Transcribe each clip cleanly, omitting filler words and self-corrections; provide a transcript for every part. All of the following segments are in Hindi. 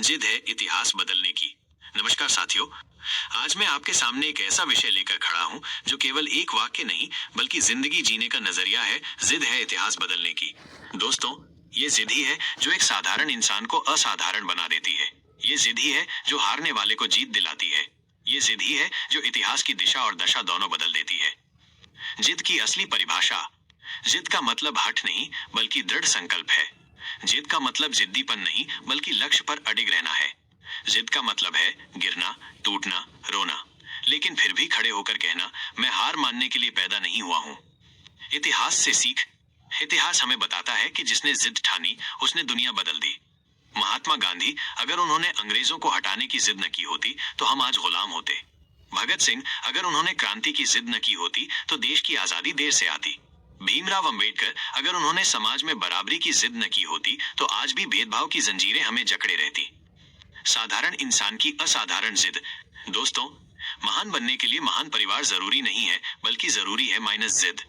जिद है इतिहास बदलने की। नमस्कार साथियों, आज मैं आपके सामने एक ऐसा विषय लेकर खड़ा हूं जो केवल एक वाक्य नहीं बल्कि जिंदगी जीने का नजरिया है। जिद है इतिहास बदलने की। दोस्तों, ये जिद ही है जो एक साधारण इंसान को असाधारण बना देती है। ये जिद ही है जो हारने वाले को जीत दिलाती है। ये जिद ही है जो इतिहास की दिशा और दशा दोनों बदल देती है। जिद की असली परिभाषा। जिद का मतलब हठ नहीं बल्कि दृढ़ संकल्प है। जिद का मतलब जिद्दीपन नहीं बल्कि लक्ष्य पर अडिग रहना है। जिद का मतलब है गिरना, टूटना, रोना, लेकिन फिर भी खड़े होकर कहना, मैं हार मानने के लिए पैदा नहीं हुआ हूं। इतिहास से सीख। इतिहास हमें बताता है कि जिसने जिद ठानी उसने दुनिया बदल दी। महात्मा गांधी, अगर उन्होंने अंग्रेजों को हटाने की जिद न की होती तो हम आज गुलाम होते। भगत सिंह, अगर उन्होंने क्रांति की जिद न की होती तो देश की आजादी देर से आती। भीमराव अंबेडकर, अगर उन्होंने समाज में बराबरी की जिद न की होती तो आज भी भेदभाव की जंजीरें हमें जकड़े रहती। साधारण इंसान की असाधारण जिद। दोस्तों, महान बनने के लिए महान परिवार जरूरी नहीं है बल्कि जरूरी है माइनस जिद।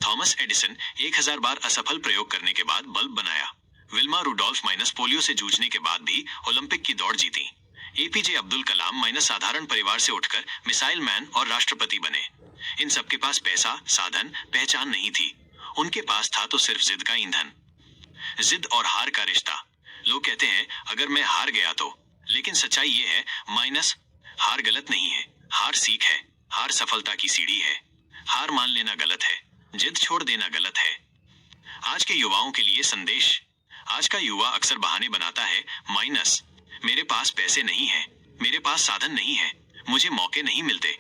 थॉमस एडिसन 1000 बार असफल प्रयोग करने के बाद बल्ब बनाया। विल्मा रुडोल्फ माइनस पोलियो से जूझने के बाद भी ओलंपिक की दौड़ जीती। एपीजे अब्दुल कलाम माइनस साधारण परिवार से उठकर मिसाइल मैन और राष्ट्रपति बने। इन सबके पास पैसा, साधन, पहचान नहीं थी। उनके पास था तो सिर्फ जिद का ईंधन। जिद और हार का रिश्ता। लोग कहते हैं अगर मैं हार गया तो, लेकिन सच्चाई ये है माइनस हार गलत नहीं है। हार सीख है। हार सफलता की सीढ़ी है। हार मान लेना गलत है, जिद छोड़ देना गलत है। आज के युवाओं के लिए संदेश। आज का युवा अक्सर बहाने बनाता है, माइनस मेरे पास पैसे नहीं है, मेरे पास साधन नहीं है, मुझे मौके नहीं मिलते।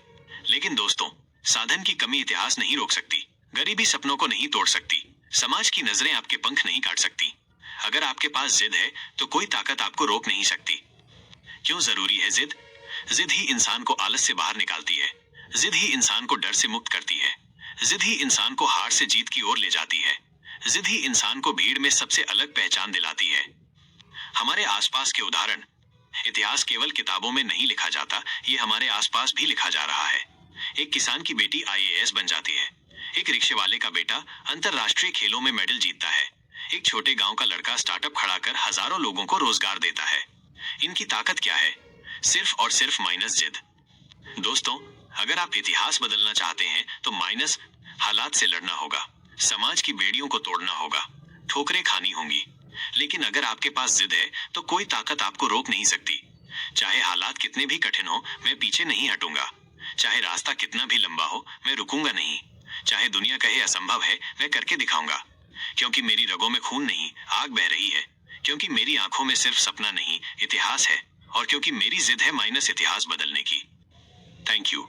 लेकिन दोस्तों, साधन की कमी इतिहास नहीं रोक सकती, गरीबी सपनों को नहीं तोड़ सकती, समाज की नजरें आपके पंख नहीं काट सकती। अगर आपके पास जिद है तो कोई ताकत आपको रोक नहीं सकती। क्यों जरूरी है जिद? जिद ही इंसान को आलस से बाहर निकालती है। जिद ही इंसान को डर से मुक्त करती है। जिद ही इंसान को हार से जीत की ओर ले जाती है। जिद ही इंसान को भीड़ में सबसे अलग पहचान दिलाती है। हमारे आसपास के उदाहरण। इतिहास केवल किताबों में नहीं लिखा जाता, ये हमारे आसपास भी लिखा जा रहा है। एक किसान की बेटी आईएएस बन जाती है। एक रिक्शे वाले का बेटा अंतरराष्ट्रीय खेलों में मेडल जीतता है। एक छोटे गांव का लड़का स्टार्टअप खड़ा कर हजारों लोगों को रोजगार देता है। इनकी ताकत क्या है? सिर्फ और सिर्फ माइनस जिद। दोस्तों, अगर आप इतिहास बदलना चाहते हैं तो माइनस हालात से लड़ना होगा, समाज की बेड़ियों को तोड़ना होगा, ठोकरें खानी होंगी। लेकिन अगर आपके पास जिद है तो कोई ताकत आपको रोक नहीं सकती। चाहे हालात कितने भी कठिन हो, मैं पीछे नहीं हटूंगा। चाहे रास्ता कितना भी लंबा हो, मैं रुकूंगा नहीं। चाहे दुनिया कहे असंभव है, मैं करके दिखाऊंगा। क्योंकि मेरी रगों में खून नहीं, आग बह रही है। क्योंकि मेरी आंखों में सिर्फ सपना नहीं, इतिहास है। और क्योंकि मेरी जिद है माइनस इतिहास बदलने की। Thank you.